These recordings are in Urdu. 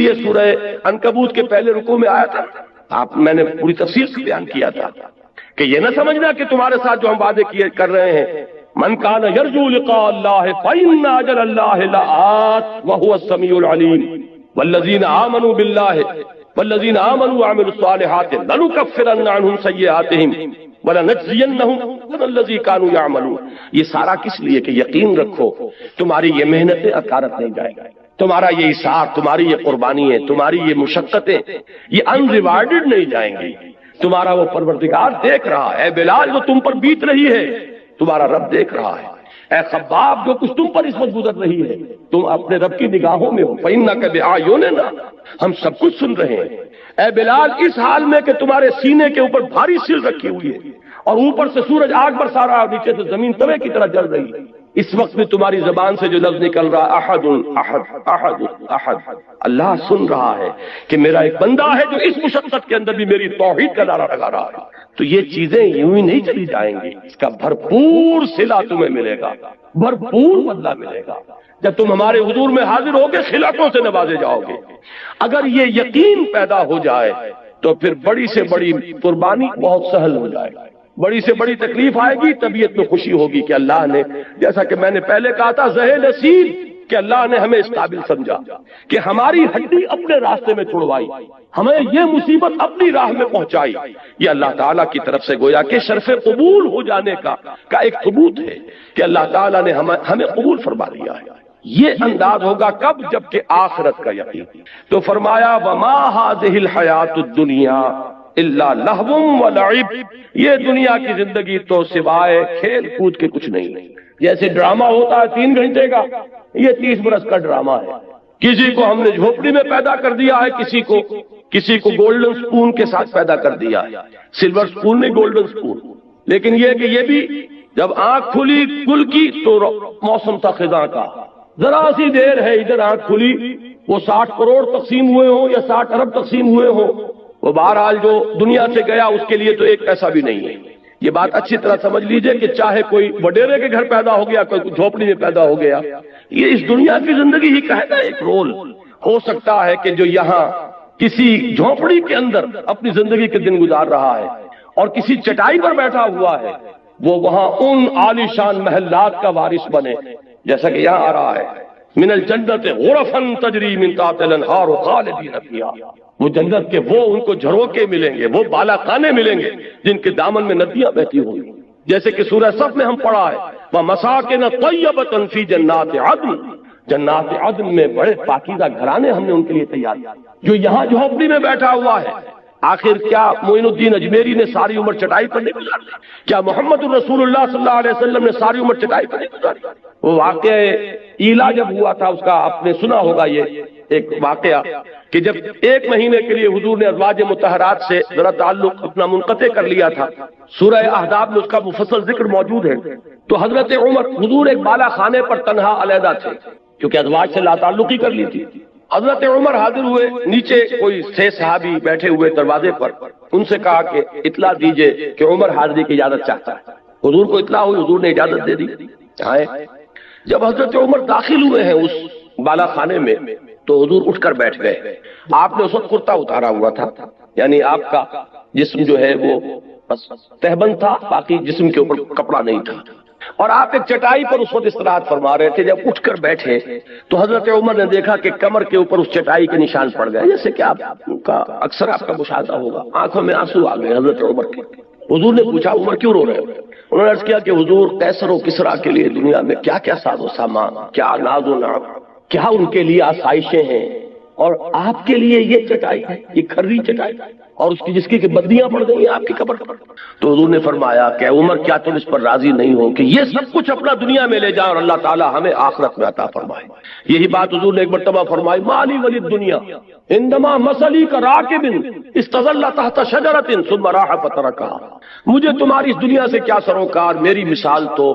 یہ سورہ عنکبوت کے پہلے رکوع میں آیا تھا، میں نے پوری تفصیل سے بیان کیا تھا کہ یہ نہ سمجھنا کہ تمہارے ساتھ جو ہم وعدے کر رہے ہیں، من کان یرجو لقاء اللہ فإن اجل اللہ لآت وهو السمیع العلیم والذین آمنوا باللہ والذین آمنوا وعملوا الصالحات لنکفرن عنہم سیئاتہم وَلَنَجْزِيَنَّهُمْ أَحْسَنَ الَّذِي كَانُوا يَعْمَلُونَ۔ یہ سارا کس لیے کہ یقین رکھو تمہاری یہ محنتیں اکارت نہیں جائیں گی، تمہارا یہ اِسار، تمہاری یہ قربانی ہے، تمہاری یہ مشقتیں یہ ان ریوارڈڈ نہیں جائیں گی۔ تمہارا وہ پروردگار دیکھ رہا ہے، اے بلال جو تم پر بیت رہی ہے تمہارا رب دیکھ رہا ہے، اے خباب جو کچھ تم پر اس وقت گزر رہی ہے تم اپنے رب کی نگاہوں میں ہو، فَإِنَّكَ بِأَعْيُنِنَا، ہم سب کچھ سن رہے ہیں۔ اے بلال اس حال میں کہ تمہارے سینے کے اوپر بھاری سل رکھی ہوئی ہے اور اوپر سے سورج آگ برسا رہا ہے اور نیچے سے زمین توے کی طرح جل رہی ہے، اس وقت بھی تمہاری زبان سے جو لفظ نکل رہا احد احد احد احد، اللہ سن رہا ہے کہ میرا ایک بندہ ہے جو اس مشقت کے اندر بھی میری توحید کا نعرہ لگا رہا ہے۔ تو یہ چیزیں یوں ہی نہیں چلی جائیں گی، اس کا بھرپور صلہ تمہیں ملے گا، بھرپور بدلہ ملے گا۔ جب تم ہمارے حضور میں حاضر ہوگے خلعتوں سے نوازے جاؤ گے۔ اگر یہ یقین پیدا ہو جائے تو پھر بڑی سے بڑی قربانی بہت سہل ہو جائے گا، بڑی سے بڑی تکلیف آئے گی، طبیعت میں خوشی ہوگی کہ اللہ نے، جیسا کہ میں نے پہلے کہا تھا، زہ نصیب کہ اللہ نے ہمیں اس قابل سمجھا کہ ہماری ہڈی اپنے راستے میں چھڑوائی، ہمیں یہ مصیبت اپنی راہ میں پہنچائی۔ یہ اللہ تعالیٰ کی طرف سے گویا کہ شرف قبول ہو جانے کا ایک ثبوت ہے کہ اللہ تعالیٰ نے ہمیں قبول فرما لیا ہے۔ یہ انداز ہوگا کب؟ جب کہ آخرت کا یقین۔ تو فرمایا وما هذه الحیات الدنیا الا لہو ولعب، یہ دنیا کی زندگی تو سوائے کھیل کود کے کچھ نہیں۔ جیسے ڈرامہ ہوتا ہے 3 گھنٹے کا، یہ 30 برس کا ڈرامہ ہے۔ کسی کو ہم نے جھوپڑی میں پیدا کر دیا ہے، کسی کو گولڈن سپون کے ساتھ پیدا کر دیا ہے، سلور سپون نہیں گولڈن سپون۔ لیکن یہ کہ یہ بھی جب آنکھ کھلی گل کی تو موسم تھا خزاں کا، ذرا سی دیر ہے ادھر آنکھ کھلی، وہ 60 کروڑ تقسیم ہوئے ہوں یا 60 ارب تقسیم ہوئے ہوں، وہ بہرحال جو دنیا سے گیا اس کے لیے تو ایک پیسہ بھی نہیں ہے۔ یہ بات اچھی طرح سمجھ لیجئے کہ چاہے کوئی وڈیرے کے گھر پیدا ہو گیا، کوئی جھوپڑی میں پیدا ہو گیا، یہ اس دنیا کی زندگی ہی کا ہے نا ایک رول۔ ہو سکتا ہے کہ جو یہاں کسی جھوپڑی کے اندر اپنی زندگی کے دن گزار رہا ہے اور کسی چٹائی پر بیٹھا ہوا ہے، وہ وہاں ان عالی شان محلات کا وارث بنے، جیسا کہ یہاں آ رہا ہے من الجنت غرفا تجری من تحتها الانہار خالدین فیہا، وہ جنت کے وہ ان کو جھروکے ملیں گے، وہ بالا خانے ملیں گے جن کے دامن میں ندیاں بہتی ہوں گی، جیسے کہ سورہ صف میں ہم پڑھا ہے وَمَسَاكِنَ طَيِّبَةً فِي جَنَّاتِ عَدْنٍ، جنات عدن میں بڑے پاکیزہ گھرانے ہم نے ان کے لیے تیار کیے۔ جو یہاں جھوپڑی میں بیٹھا ہوا ہے، آخر کیا معین الدین اجمیری نے ساری عمر چٹائی پر نہیں گزاری؟ کیا محمد الرسول اللہ صلی اللہ علیہ وسلم نے ساری عمر چٹائی پر نہیں گزاری؟ وہ واقعہ ایلا جب ہوا تھا، اس کا آپ نے سنا ہوگا یہ ایک واقعہ کہ جب 1 مہینے کے لیے حضور نے ازواج مطہرات سے ذرا تعلق اپنا منقطع کر لیا تھا، سورہ احزاب میں اس کا مفصل ذکر موجود ہے۔ تو حضرت عمر، حضور ایک بالا خانے پر تنہا علیحدہ تھے کیونکہ ازواج سے لا تعلقی کر لی تھی۔ حضرت عمر حاضر ہوئے، نیچے کوئی 6 صحابی بیٹھے ہوئے دروازے پر، ان سے کہا کہ اطلاع دیجئے کہ عمر حاضری کی اجازت چاہتا ہے۔ حضور کو اطلاع ہوئی، حضور نے اجازت دے دی، آئے۔ جب حضرت عمر داخل ہوئے ہیں اس بالا خانے میں تو حضور اٹھ کر بیٹھ گئے۔ آپ نے اس وقت کرتا اتارا ہوا تھا، یعنی آپ کا جسم جو ہے وہ بس تہبند تھا، باقی جسم کے اوپر کپڑا نہیں تھا، اور آپ ایک چٹائی پر اس وقت استراحت فرما رہے تھے۔ جب اٹھ کر بیٹھے تو حضرت عمر نے دیکھا کہ کمر کے اوپر اس چٹائی کے نشان پڑ گئے، جیسے کہ آپ کا اکثر آپ کا مشاہدہ ہوگا، آنکھوں میں آنسو آ گئے حضرت عمر کے۔ حضور نے پوچھا عمر کیوں رو رہے ہو؟ انہوں نے عرض کیا کہ حضور قیصر و کسریٰ کے لیے دنیا میں کیا کیا ساز و سامان، کیا ناز و نعم، کیا ان کے لیے آسائشیں ہیں، اور آپ کے لیے یہ چٹائی ہے، یہ کھری چٹائی، اور اس کی جس کی کہ بدیاں پڑ گئی آپ کی قبر پر۔ تو حضور نے فرمایا کہ عمر کیا تم اس پر راضی نہیں ہو کہ یہ سب کچھ اپنا دنیا میں لے جائیں اور اللہ تعالیٰ ہمیں آخرت میں عطا فرمائے؟ یہی بات حضور نے ایک مرتبہ فرمائی، مالی ولی الدنیا عندما مثلی کراکب استظل تحت شجرۃ ثم راح فترکها، مجھے تمہاری اس دنیا سے کیا سروکار، میری مثال تو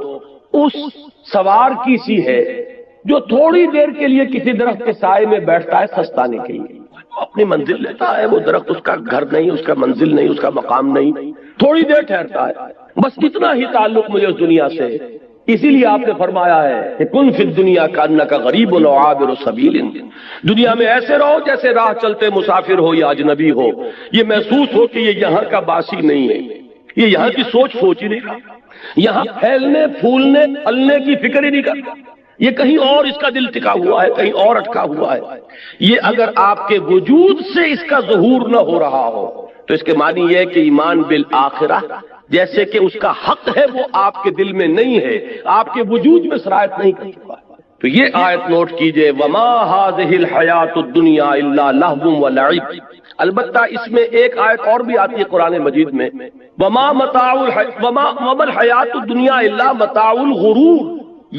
اس سوار کی سی ہے جو تھوڑی دیر کے لیے کسی درخت کے سائے میں بیٹھتا ہے سستانے کے لیے، اپنی منزل لیتا ہے، وہ درخت اس کا گھر نہیں، اس کا منزل نہیں، اس کا مقام نہیں، تھوڑی دیر ٹھہرتا ہے، بس اتنا ہی تعلق مجھے اس دنیا سے۔ اسی لیے آپ نے فرمایا ہے کہ کن فی الدنیا کانک غریب و عابر سبیل، دنیا میں ایسے رہو جیسے راہ چلتے مسافر ہو یا اجنبی ہو، یہ محسوس ہو کہ یہ یہاں کا باسی نہیں ہے، یہ یہاں کی سوچ ہی نہیں کرتا، یہاں پھیلنے پھولنے پھلنے کی فکر ہی نہیں کرتا، یہ کہیں اور اس کا دل ٹکا ہوا ہے، کہیں اور اٹکا ہوا ہے۔ یہ اگر آپ کے وجود سے اس کا ظہور نہ ہو رہا ہو تو اس کے معنی یہ ہے کہ ایمان بالآخرہ جیسے کہ اس کا حق ہے وہ آپ کے دل میں نہیں ہے، آپ کے وجود میں سرایت نہیں کر چکا ہے۔ تو یہ آیت نوٹ کیجئے، وما هذه الحیات الدنیا الا لہو ولعب۔ البتہ اس میں ایک آیت اور بھی آتی ہے قرآن مجید میں، وما الحیات الدنیا الا متاع الغرور،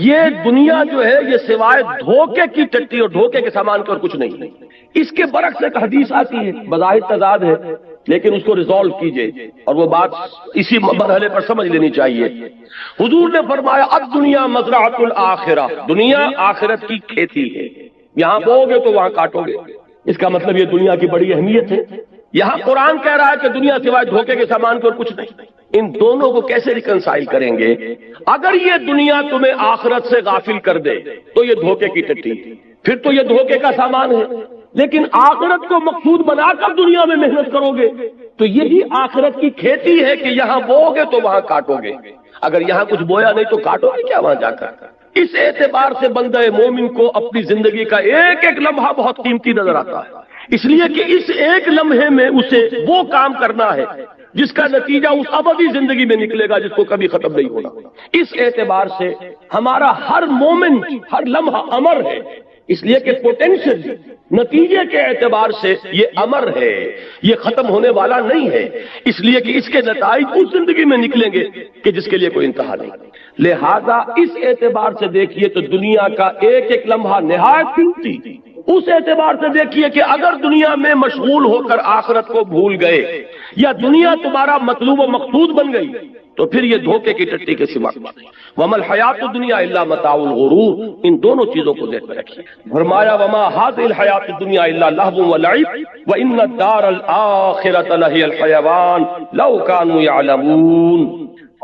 یہ دنیا جو ہے یہ سوائے دھوکے کی ٹٹی اور دھوکے کے سامان کے اور کچھ نہیں۔ اس کے برعکس ایک حدیث آتی ہے، بظاہر تضاد ہے لیکن اس کو ریزالو کیجئے اور وہ بات اسی مرحلے پر سمجھ لینی چاہیے۔ حضور نے فرمایا اب دنیا مزرعۃ الآخرہ، دنیا آخرت کی کھیتی ہے، یہاں بو گے تو وہاں کاٹو گے۔ اس کا مطلب یہ دنیا کی بڑی اہمیت ہے۔ یہاں قرآن کہہ رہا ہے کہ دنیا سوائے دھوکے کے سامان کے اور کچھ نہیں۔ ان دونوں کو کیسے ریکنسائل کریں گے؟ اگر یہ دنیا تمہیں آخرت سے غافل کر دے تو یہ دھوکے کی ٹٹی، پھر تو یہ دھوکے کا سامان ہے، لیکن آخرت کو مقصود بنا کر دنیا میں محنت کرو گے تو یہی آخرت کی کھیتی ہے کہ یہاں بو گے تو وہاں کاٹو گے، اگر یہاں کچھ بویا نہیں تو کاٹو گے کیا وہاں جا کر؟ اس اعتبار سے بندہ مومن کو اپنی زندگی کا ایک ایک لمحہ بہت قیمتی نظر آتا ہے، اس لیے کہ اس ایک لمحے میں اسے وہ کام کرنا ہے جس کا نتیجہ اس ابدی زندگی میں نکلے گا، جس کو کبھی ختم نہیں ہونا۔ اس اعتبار سے ہمارا ہر مومنٹ، ہر لمحہ امر ہے، اس لیے کہ پوٹینشل نتیجے کے اعتبار سے یہ امر ہے، یہ ختم ہونے والا نہیں ہے، اس لیے کہ اس کے نتائج اس زندگی میں نکلیں گے کہ جس کے لیے کوئی انتہا نہیں۔ لہذا اس اعتبار سے دیکھیے تو دنیا کا ایک ایک لمحہ نہایت قیمتی، اس اعتبار سے دیکھیے کہ اگر دنیا میں مشغول ہو کر آخرت کو بھول گئے یا دنیا تمہارا مطلوب و مقصود بن گئی تو پھر یہ دھوکے کی ٹٹی کے سوا وما الحیات الدنیا الا متاع الغرور، ان دونوں چیزوں کو ذہن میں رکھیے۔ فرمایا وما هذه الحیات الدنیا الا لهو ولعب وان الدار الاخرة لهي الحیوان لو كانوا يعلمون،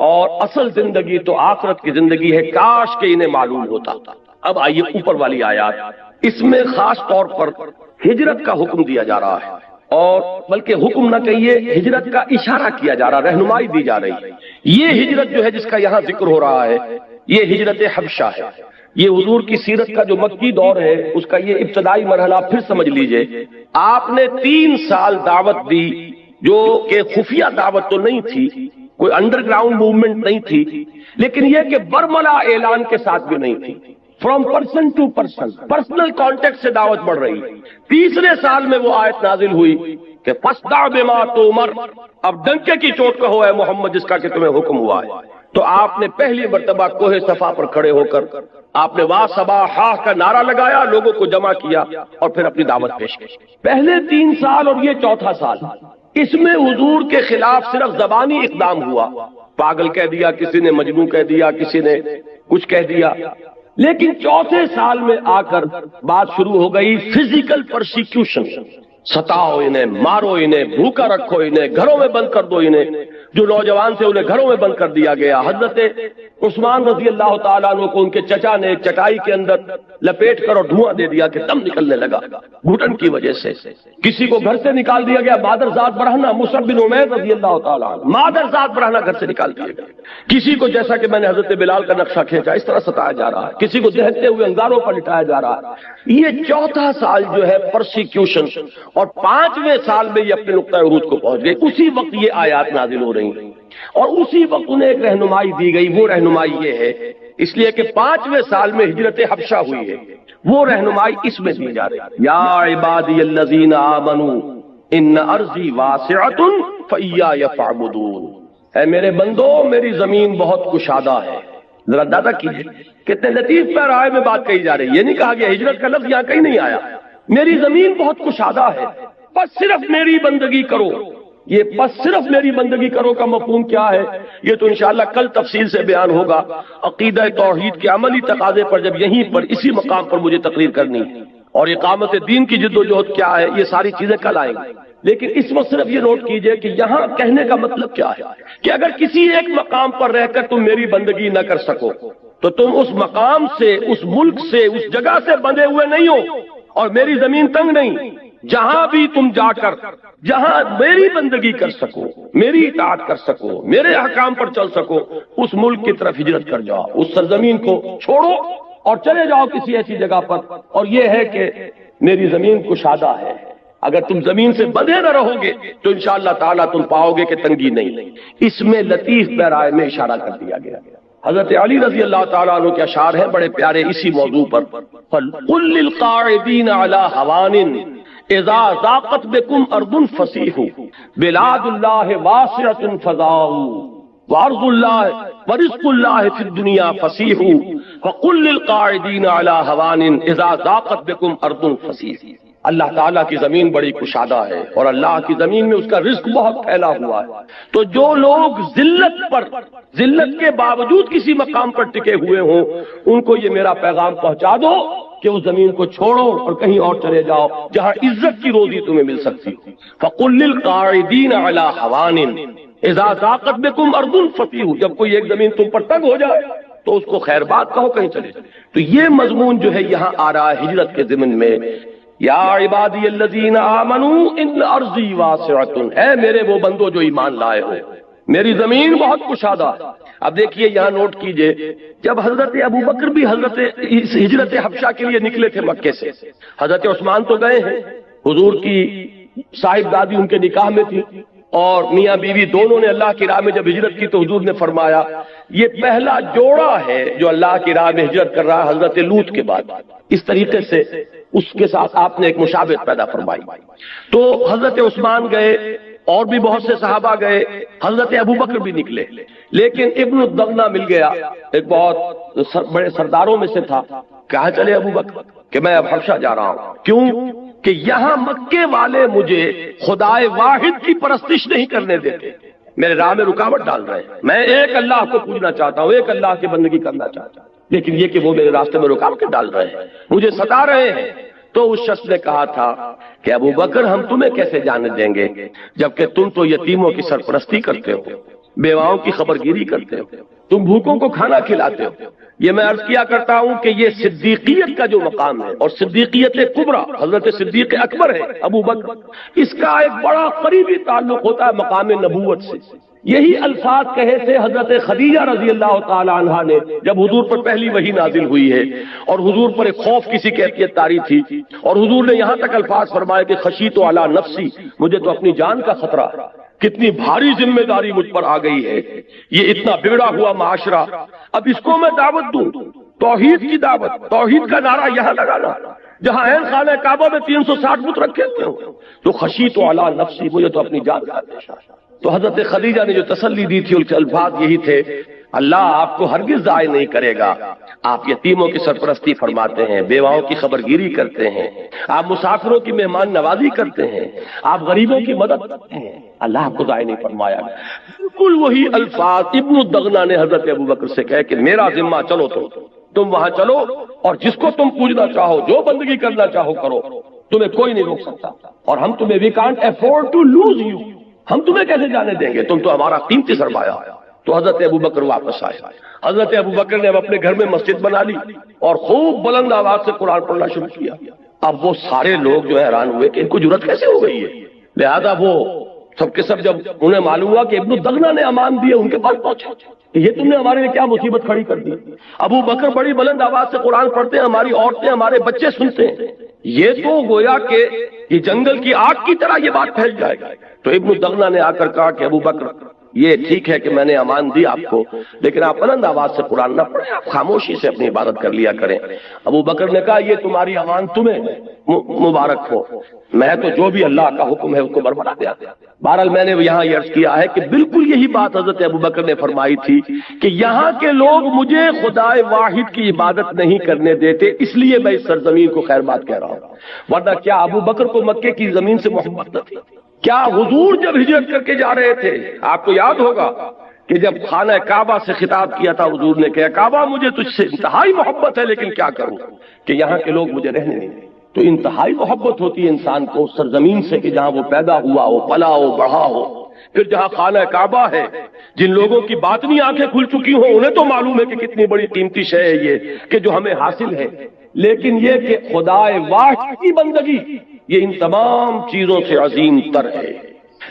اور اصل زندگی تو آخرت کی زندگی ہے، کاش کہ انہیں معلوم ہوتا۔ اب آئیے اوپر والی آیات، اس میں خاص طور پر ہجرت کا حکم دیا جا رہا ہے، اور بلکہ حکم نہ کہیے ہجرت کا اشارہ کیا جا رہا، رہنمائی دی جا رہی ہے۔ یہ ہجرت جو ہے جس کا یہاں ذکر ہو رہا ہے یہ ہجرت حبشہ ہے۔ یہ حضور کی سیرت کا جو مکی دور ہے اس کا یہ ابتدائی مرحلہ پھر سمجھ لیجئے۔ آپ نے 3 سال دعوت دی، جو کہ خفیہ دعوت تو نہیں تھی، کوئی انڈر گراؤنڈ موومنٹ نہیں تھی، لیکن یہ کہ برملا اعلان کے ساتھ بھی نہیں تھی، from person to person, personal contact سے دعوت بڑھ رہی۔ تیسرے سال میں وہ آیت نازل ہوئی کہ فاصدع بما تؤمر، اب ڈنکے کی چوٹ کہو اے محمد جس کا کہ تمہیں حکم ہوا ہے۔ تو آپ نے پہلی مرتبہ کوہ صفا پر کھڑے ہو کر آپ نے واہ صباحا کا نعرہ لگایا، لوگوں کو جمع کیا اور پھر اپنی دعوت پیش کی۔ پہلے 3 سال اور یہ چوتھا سال، اس میں حضور کے خلاف صرف زبانی اقدام ہوا، پاگل کہہ دیا کسی نے، مجنون کہہ دیا کسی نے، کچھ کہہ دیا، لیکن چوتھے سال میں آ کر بات شروع ہو گئی فزیکل پرسیکیوشن، ستاؤ انہیں، مارو انہیں، بھوکا رکھو انہیں، گھروں میں بند کر دو انہیں۔ جو نوجوان تھے انہیں گھروں میں بند کر دیا گیا۔ حضرت عثمان رضی اللہ تعالیٰ عنہ کو ان کے چچا نے چٹائی کے اندر لپیٹ کر اور دھواں دے دیا کہ دم نکلنے لگا گھٹن کی وجہ سے۔ کسی کو گھر سے نکال دیا گیا، مادرزاد برہنہ مصعب بن عمیر رضی اللہ تعالیٰ عنہ، مادرزاد برہنہ گھر سے نکال دیا گیا۔ کسی کو جیسا کہ میں نے حضرت بلال کا نقشہ کھینچا اس طرح ستایا جا رہا ہے، کسی کو دہتے ہوئے انگاروں پر لٹایا جا رہا ہے۔ یہ چوتھا سال جو ہے پرسیکیوشن، اور 5ویں سال میں یہ اپنے نقطۂ عروج کو پہنچ گئی۔ اسی وقت یہ آیات نازل ہو رہی ہیں اور اسی وقت انہیں ایک رہنمائی دی گئی۔ وہ رہنمائی یہ ہے، اس لیے کہ 5ویں سال میں ہجرت حبشہ ہوئی ہے، وہ رہنمائی اس میں دی جا رہی ہے۔ یا عبادی الذین آمنوا ان ارضی واسعۃ فایای فاعبدون، اے میرے بندو میری زمین بہت کشادہ ہے۔ ذرا اندازہ کیجیے کتنے لطیف پیرائے میں بات کہی جا رہی ہے۔ یہ نہیں کہا گیا ہجرت کا لفظ یہاں کہیں نہیں آیا، میری زمین بہت کشادہ ہے، بس صرف میری بندگی کرو۔ یہ بس صرف میری بندگی کرو کا مفہوم کیا ہے یہ تو انشاءاللہ کل تفصیل سے بیان ہوگا۔ عقیدہ توحید کے عملی تقاضے پر جب یہیں پر اسی مقام پر مجھے تقریر کرنی ہے، اور اقامت دین کی جد و جہد کیا ہے یہ ساری چیزیں کل آئیں گی، لیکن اس وقت صرف یہ نوٹ کیجئے کہ یہاں کہنے کا مطلب کیا ہے کہ اگر کسی ایک مقام پر رہ کر تم میری بندگی نہ کر سکو تو تم اس مقام سے، اس ملک سے، اس جگہ سے بندھے ہوئے نہیں ہو، اور میری زمین تنگ نہیں، جہاں بھی تم جا کر جہاں میری بندگی کر سکو، میری اطاعت کر سکو، میرے احکام پر چل سکو، اس ملک کی طرف ہجرت کر جاؤ، اس سرزمین کو چھوڑو اور چلے جاؤ کسی ایسی جگہ پر۔ اور یہ ہے کہ میری زمین کشادہ ہے، اگر تم زمین سے بندھے نہ رہو گے تو انشاءاللہ تعالیٰ تم پاؤ گے کہ تنگی نہیں۔ اس میں لطیف پیرائے میں اشارہ کر دیا گیا۔ حضرت علی رضی اللہ تعالیٰ عنہ کے اشعار ہیں بڑے پیارے اسی موضوع پر، قُلْ لِلْقَاعِدِينَ عَلَىٰ هَوَانٍ اذا ضاقت بكم ارض فصیح بلاد اللہ واسعۃ فضاء وارض اللہ ورزق اللہ فی الدنیا فصیح فقل للقاعدین علی ہوان اذا ضاقت بكم ارض فصیح۔ اللہ تعالیٰ کی زمین بڑی کشادہ ہے اور اللہ کی زمین میں اس کا رزق بہت پھیلا ہوا ہے، تو جو لوگ ذلت کے باوجود کسی مقام پر ٹکے ہوئے ہوں ان کو یہ میرا پیغام پہنچا دو کہ اس زمین کو چھوڑو اور کہیں اور چلے جاؤ جہاں عزت کی روزی تمہیں مل سکتی ہو۔ فَقُلْ لِلْقَاعِدِينَ عَلَىٰ هَوَانٍ اِذَا ضَاقَتْ بِكُمْ أَرْضٌ فَصِيحُ، جب کوئی ایک زمین تم پر تنگ ہو جائے تو اس کو خیر بات کہو، کہیں چلے جائے۔ تو یہ مضمون جو ہے یہاں آ رہا ہے ہجرت کے ضمن میں، یا عبادی الذین آمنوا ان ارضی واسعۃ، اے میرے وہ بندو جو ایمان لائے ہو، میری زمین بہت کشادہ ہے۔ اب دیکھیے یہاں نوٹ کیجئے، جب حضرت ابوبکر بھی حضرت ہجرت حبشہ کے لیے نکلے تھے مکے سے، حضرت عثمان تو گئے ہیں، حضور کی صاحب دادی ان کے نکاح میں تھی اور میاں بیوی دونوں نے اللہ کی راہ میں جب ہجرت کی تو حضور نے فرمایا یہ پہلا جوڑا ہے جو اللہ کی راہ میں ہجرت کر رہا ہے حضرت لوط کے بعد۔ اس طریقے سے اس کے ساتھ آپ نے ایک مشابہت پیدا فرمائی۔ تو حضرت عثمان گئے اور بھی بہت سے صحابہ گئے، حضرت ابوبکر بھی نکلے، لیکن ابن الدغنہ مل گیا، ایک بہت بڑے سرداروں میں سے تھا۔ کہاں چلے ابوبکر کہ میں اب حبشہ جا رہا ہوں، کیوں کہ یہاں مکے والے مجھے خدائے واحد کی پرستش نہیں کرنے دیتے، میرے راہ میں رکاوٹ ڈال رہے ہیں۔ میں ایک اللہ کو پوجنا چاہتا ہوں، ایک اللہ کی بندگی کرنا چاہتا ہوں، لیکن یہ کہ وہ میرے راستے میں رکاوٹ ڈال رہے ہیں، مجھے ستا رہے ہیں۔ تو اس شخص نے کہا تھا کہ ابوبکر ہم تمہیں کیسے جانے دیں گے جبکہ تم تو یتیموں کی سرپرستی کرتے ہو، بیواؤں کی خبرگیری کرتے ہو، تم بھوکوں کو کھانا کھلاتے ہو۔ یہ میں عرض کیا کرتا ہوں کہ یہ صدیقیت کا جو مقام ہے اور صدیقیت کبریٰ حضرت صدیق اکبر ہے ابوبکر، اس کا ایک بڑا قریبی تعلق ہوتا ہے مقام نبوت سے۔ یہی الفاظ کہے تھے حضرت خدیجہ رضی اللہ تعالی عنہا نے جب حضور پر پہلی وحی نازل ہوئی ہے اور حضور پر ایک خوف کسی کیفیت طاری تھی، اور حضور نے یہاں تک الفاظ فرمائے کہ خشیت علی نفسی، مجھے تو اپنی جان کا خطرہ، کتنی بھاری ذمہ داری مجھ پر آ گئی ہے، یہ اتنا بگڑا ہوا معاشرہ، اب اس کو میں دعوت دوں، توحید کی دعوت، توحید کا نعرہ یہاں لگانا جہاں عین خانہ کعبہ میں 360 بت رکھے ہوئے ہوں، تو خشیت علی نفسی، مجھے تو اپنی جان کا خطرہ۔ تو حضرت خدیجہ نے جو تسلی دی تھی ان کے الفاظ یہی تھے، اللہ آپ کو ہرگز ضائع نہیں کرے گا، آپ یتیموں کی سرپرستی فرماتے ہیں، بیواؤں کی خبرگیری کرتے ہیں، آپ مسافروں کی مہمان نوازی کرتے ہیں، آپ غریبوں کی مدد کرتے ہیں، اللہ آپ کو ضائع نہیں فرمایا۔ بالکل وہی الفاظ ابن الدغنہ نے حضرت ابوبکر سے کہے کہ میرا ذمہ چلو، تم وہاں چلو اور جس کو تم پوجنا چاہو، جو بندگی کرنا چاہو کرو، تمہیں کوئی نہیں روک سکتا، اور ہم تمہیں we can't afford to lose you, ہم تمہیں کیسے جانے دیں گے، تم تو ہمارا قیمتی سرمایہ۔ تو حضرت ابوبکر واپس آئے، حضرت ابوبکر نے اب اپنے گھر میں مسجد بنا لی اور خوب بلند آواز سے قرآن پڑھنا شروع کیا۔ اب وہ سارے لوگ جو حیران ہوئے کہ ان کو جرأت کیسے ہو گئی ہے، لہذا وہ سب کے سب جب انہیں معلوم ہوا کہ ابن الدغنہ نے امان دیے، ان کے پاس پہنچے، یہ تم نے ہمارے لیے کیا مصیبت کھڑی کر دی، ابوبکر بڑی بلند آواز سے قرآن پڑھتے ہیں، ہماری عورتیں ہمارے بچے سنتے ہیں، یہ تو گویا کہ یہ جنگل کی آگ کی طرح یہ بات پھیل جائے گی۔ تو ابن الدغنہ نے آ کر کہا کہ ابوبکر یہ ٹھیک ہے کہ میں نے امان دی آپ کو، لیکن آپ بلند آواز سے قرآن نہ پڑھیں، آپ خاموشی سے اپنی عبادت کر لیا کریں۔ ابوبکر نے کہا یہ تمہاری امان تمہیں مبارک ہو، میں تو جو بھی اللہ کا حکم ہے اس کو بربرا دیا۔ بہرحال میں نے یہاں یہ عرض کیا ہے کہ بالکل یہی بات حضرت ابوبکر نے فرمائی تھی کہ یہاں کے لوگ مجھے خدائے واحد کی عبادت نہیں کرنے دیتے، اس لیے میں اس سرزمین کو خیر بات کہہ رہا ہوں، ورنہ کیا ابوبکر کو مکے کی زمین سے محبت نہ تھی؟ کیا حضور جب ہجرت کر کے جا رہے تھے، آپ کو یاد ہوگا کہ جب خانہ کعبہ سے خطاب کیا تھا حضور نے کہا کعبہ مجھے تجھ سے انتہائی محبت ہے، لیکن کیا کروں کہ یہاں کے لوگ مجھے رہنے نہیں دیں۔ تو انتہائی محبت ہوتی ہے انسان کو سرزمین سے کہ جہاں وہ پیدا ہوا ہو، پلا ہو، بڑھا ہو، پھر جہاں خانہ کعبہ ہے، جن لوگوں کی باطنی آنکھیں کھل چکی ہوں انہیں تو معلوم ہے کہ کتنی بڑی قیمتی شے ہے یہ کہ جو ہمیں حاصل ہے، لیکن یہ کہ خدائے واحد کی بندگی یہ ان تمام چیزوں سے عظیم تر ہے۔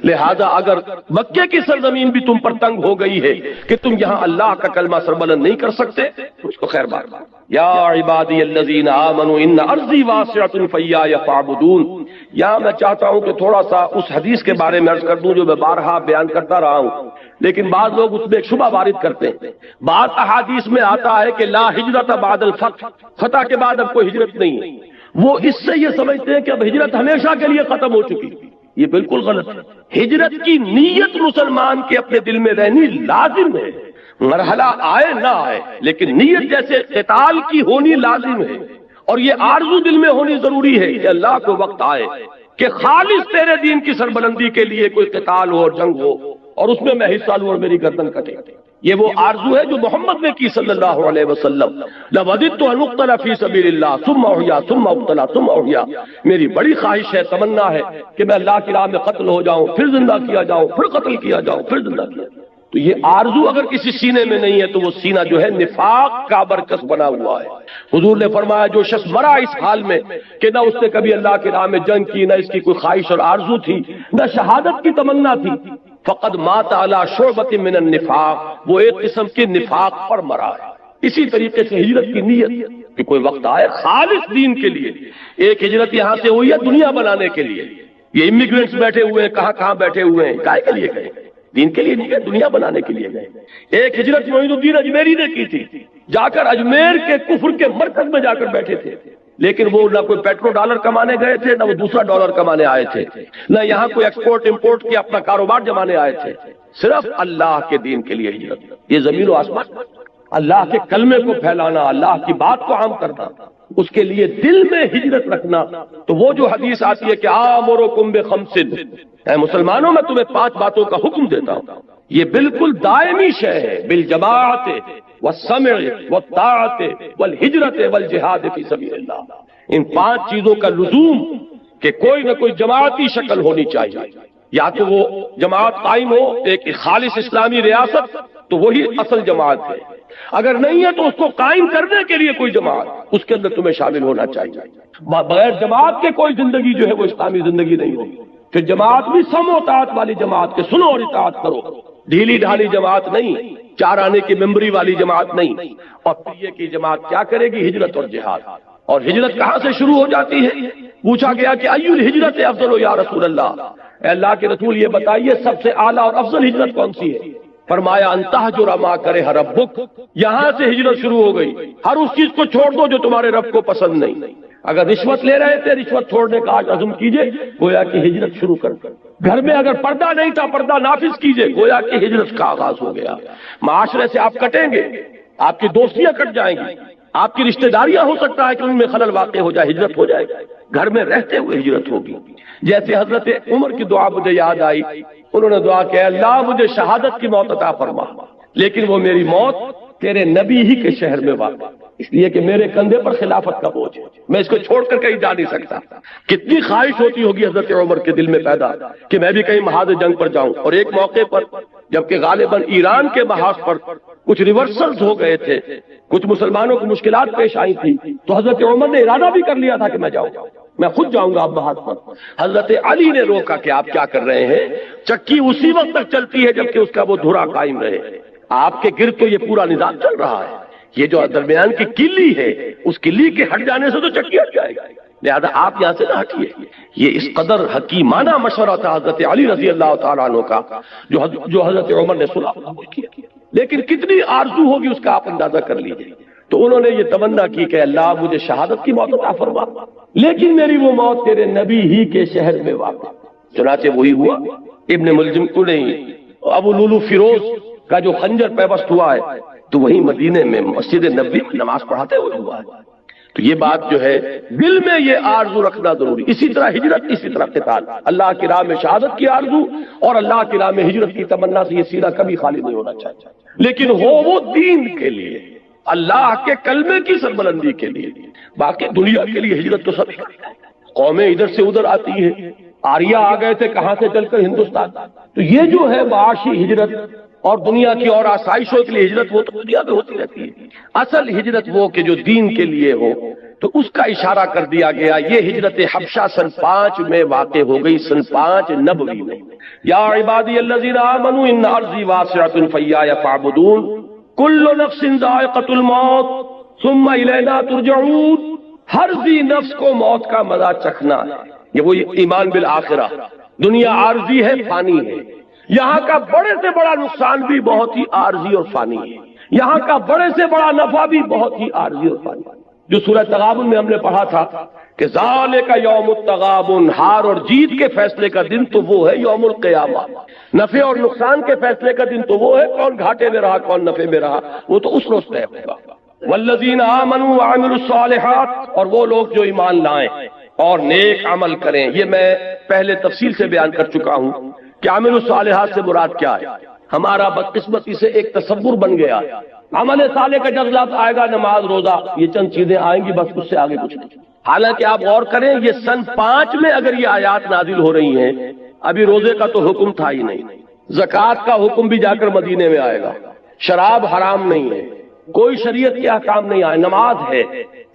لہذا اگر مکے کی سرزمین بھی تم پر تنگ ہو گئی ہے کہ تم یہاں اللہ کا کلمہ سربلند نہیں کر سکتے، اس کو خیر بات، یا عبادی الذین آمنوا ان ارضی واسعۃ فایای فاعبدون۔ یہاں میں چاہتا ہوں کہ تھوڑا سا اس حدیث کے بارے میں عرض کر دوں جو میں بارہا بیان کرتا رہا ہوں، لیکن بعض لوگ اس میں ایک شبہ وارد کرتے ہیں۔ بعض احادیث میں آتا ہے کہ لا ہجرت بعد الفتح، فتح کے بعد اب کوئی ہجرت نہیں ہے، وہ اس سے یہ سمجھتے ہیں کہ اب ہجرت ہمیشہ کے لیے ختم ہو چکی۔ یہ بالکل غلط ہے۔ ہجرت کی نیت مسلمان کے اپنے دل میں رہنی لازم ہے، مرحلہ آئے نہ آئے، لیکن نیت جیسے قتال کی ہونی لازم ہے، اور یہ آرزو دل میں ہونی ضروری ہے کہ اللہ کو وقت آئے کہ خالص تیرے دین کی سربلندی کے لیے کوئی قتال ہو اور جنگ ہو اور اس میں حصہ لوں اور میری گردن کٹے۔ یہ وہ آرزو ہے جو محمد نے کی صلی اللہ علیہ وسلم، لَوَدِدتُّ أَنْ أُقْتَلَ فِي سَبِيلِ اللَّهِ ثُمَّ أُحْيَا ثُمَّ أُقْتَلَ ثُمَّ أُحْيَا۔ میری بڑی خواہش ہے، تمنا ہے کہ میں اللہ کی راہ میں قتل ہو جاؤں، پھر زندہ کیا جاؤں، پھر قتل کیا جاؤں، پھر زندہ کیا جاؤں۔ تو یہ آرزو اگر کسی سینے میں نہیں ہے تو وہ سینہ جو ہے نفاق کا برکس بنا ہوا ہے۔ حضور نے فرمایا جو شخص مرا اس حال میں کہ نہ اس نے کبھی اللہ کی راہ میں جنگ کی، نہ اس کی کوئی خواہش اور آرزو تھی، نہ شہادت کی تمنا تھی، فقد مات علی شعبۃ من النفاق، وہ ایک قسم کے نفاق پر مرا ہے۔ اسی طریقے سے ہجرت کی نیت کہ کوئی وقت آئے خالص دین کے لیے، ایک ہجرت یہاں سے ہوئی ہے دنیا بنانے کے لیے، یہ امیگرینٹس بیٹھے ہوئے ہیں، کہاں کہاں بیٹھے ہوئے ہیں، کائے کے لیے گئے؟ دین کے لیے نہیں گئے، دنیا بنانے کے لیے گئے۔ ایک ہجرت معین الدین اجمیری نے کی تھی، جا کر اجمیر کے کفر کے مرکز میں جا کر بیٹھے تھے، لیکن وہ نہ کوئی پیٹرو ڈالر کمانے گئے تھے، نہ وہ دوسرا ڈالر کمانے آئے تھے، نہ یہاں کوئی ایکسپورٹ امپورٹ کی اپنا کاروبار جمانے آئے تھے، صرف اللہ کے دین کے لیے ہجرت۔ یہ زمین و آسمان، اللہ کے کلمے کو پھیلانا، اللہ کی بات کو عام کرنا، اس کے لیے دل میں ہجرت رکھنا۔ تو وہ جو حدیث آتی ہے کہ آمرکم بخمس، اے مسلمانوں میں تمہیں 5 باتوں کا حکم دیتا ہوں، یہ بالکل دائمی شے ہے، بالجماعت والسمع والطاعت والہجرت والجہاد فی سبیل اللہ۔ ان 5 چیزوں کا لزوم کہ کوئی نہ کوئی جماعتی شکل ہونی چاہیے، یا تو وہ جماعت قائم ہو ایک خالص اسلامی ریاست تو وہی اصل جماعت ہے، اگر نہیں ہے تو اس کو قائم کرنے کے لیے کوئی جماعت، اس کے اندر تمہیں شامل ہونا چاہیے۔ بغیر جماعت کے کوئی زندگی جو ہے وہ اسلامی زندگی نہیں ہوگی۔ پھر جماعت بھی سم و اطاعت والی جماعت کے، سنو اور اطاعت کرو، ڈھیلی ڈھالی جماعت نہیں، 4 آنے کی ممبری والی جماعت نہیں۔ اور پھر یہ کی جماعت کیا کرے گی؟ ہجرت اور جہاد۔ اور ہجرت کہاں سے شروع ہو جاتی ہے؟ پوچھا گیا کہ ایو الہجرت افضل یا رسول اللہ، اے اللہ کے رسول یہ بتائیے سب سے اعلیٰ اور افضل ہجرت کون سی ہے؟ فرمایا ان تہجر ما کرہ ربک، یہاں سے ہجرت شروع ہو گئی، ہر اس چیز کو چھوڑ دو جو تمہارے رب کو پسند نہیں۔ اگر رشوت لے رہے تھے، رشوت چھوڑنے کا آج عزم کیجئے، گویا کہ ہجرت شروع کر۔ گھر میں اگر پردہ نہیں تھا، پردہ نافذ کیجئے، گویا کہ ہجرت کا آغاز ہو گیا۔ معاشرے سے آپ کٹیں گے، آپ کی دوستیاں کٹ جائیں گی، آپ کی رشتہ داریاں ہو سکتا ہے کہ ان میں خلل واقع ہو جائے، ہجرت ہو جائے گی۔ گھر میں رہتے ہوئے ہجرت ہوگی۔ جیسے حضرت عمر کی دعا مجھے یاد آئی، انہوں نے دعا کہ اللہ مجھے شہادت کی موت عطا فرما، لیکن وہ میری موت تیرے نبی ہی کے شہر میں واقع، اس لیے کہ میرے کندھے پر خلافت کا بوجھ ہے، میں اس کو چھوڑ کر کہیں جا نہیں سکتا۔ کتنی خواہش ہوتی ہوگی حضرت عمر کے دل میں پیدا کہ میں بھی کہیں محاذ جنگ پر جاؤں۔ اور ایک موقع پر جبکہ غالباً ایران کے محاذ پر کچھ ریورسلز ہو گئے تھے، کچھ مسلمانوں کو مشکلات پیش آئی تھی، تو حضرت عمر نے ارادہ بھی کر لیا تھا کہ میں جاؤں، میں خود جاؤں گا اب محاذ پر۔ حضرت علی نے روکا کہ آپ کیا کر رہے ہیں، چکی اسی وقت تک چلتی ہے جبکہ اس کا وہ دھرا قائم رہے، آپ کے گرد تو یہ پورا نظام چل رہا ہے، یہ جو درمیان کی کلی ہے اس کلی کے ہٹ جانے سے تو چکی ہٹ جائے گا، لہذا آپ یہاں سے نہ ہٹیے۔ یہ اس قدر حکیمانہ مشورہ تھا حضرت علی رضی اللہ تعالیٰ عنہ کا جو حضرت عمر نے سنا، لیکن کتنی آرزو ہوگی اس کا آپ اندازہ کر لیجیے۔ تو انہوں نے یہ تمنا کی کہ اللہ مجھے شہادت کی موت عطا فرما، لیکن میری وہ موت تیرے نبی ہی کے شہر میں واقع۔ چنانچہ وہی ہوا، ابن ملجم کو نہیں، ابو لولو فیروز کا جو خنجر پیوست ہوا ہے تو وہی مدینے میں مسجد نبوی میں نماز پڑھاتے ہوئے ہوا ہے۔ تو یہ بات جو ہے دل میں یہ آرزو رکھنا ضروری۔ اسی طرح ہجرت، اسی طرح قتال، اللہ کی راہ میں شہادت کی آرزو اور اللہ کی راہ میں ہجرت کی تمنا سے یہ سینہ کبھی خالی نہیں ہونا چاہیے، لیکن ہو وہ دین کے لیے، اللہ کے کلمے کی سربلندی کے لیے۔ باقی دنیا کے لیے ہجرت تو سب کرتے ہیں، قومیں ادھر سے ادھر آتی ہیں، آریہ آ گئے تھے کہاں سے چل کر ہندوستان. تو یہ جو ہے معاشی ہجرت اور دنیا کی اور آسائشوں کے لیے ہجرت وہ تو دنیا میں ہوتی رہتی ہے. اصل ہجرت وہ کہ جو دین کے لیے ہو تو اس کا اشارہ کر دیا گیا. یہ ہجرت حبشہ سن 5 میں واقع ہو گئی، سن 5 نبوی میں. یا عبادی الذین آمنوا ان ارضی واسعۃ فیایا فاعبدون کل نفس ذائقۃ الموت ثم الینا ترجعون. ہر ذی نفس کو موت کا مزہ چکھنا ہے. یہ وہی ایمان بالآخرہ. دنیا عارضی ہے، فانی ہے. یہاں کا بڑے سے بڑا نقصان بھی بہت ہی عارضی اور فانی ہے. یہاں کا بڑے سے بڑا نفع بھی بہت ہی عارضی اور فانی ہے. جو سورہ تغابن میں ہم نے پڑھا تھا کہ ذالک یوم التغابن، ہار اور جیت کے فیصلے کا دن تو وہ ہے یوم القیامہ. نفع اور نقصان کے فیصلے کا دن تو وہ ہے، کون گھاٹے میں رہا کون نفع میں رہا وہ تو اس روز طے ہوگا. والذین آمنوا وعملوا الصالحات، اور وہ لوگ جو ایمان لائیں اور نیک عمل کریں. یہ میں پہلے تفصیل سے بیان کر چکا ہوں کہ عمل الصالحات سے مراد کیا ہے. ہمارا بدقسمتی سے ایک تصور بن گیا عمل صالح کا جب لفظ آئے گا نماز روزہ یہ چند چیزیں آئیں گی بس، اس سے آگے کچھ نہیں. حالانکہ آپ غور کریں یہ سن 5 میں اگر یہ آیات نازل ہو رہی ہیں، ابھی روزے کا تو حکم تھا ہی نہیں. زکوٰۃ کا حکم بھی جا کر مدینے میں آئے گا. شراب حرام نہیں ہے، کوئی شریعت کے احکام نہیں آئے. نماز ہے،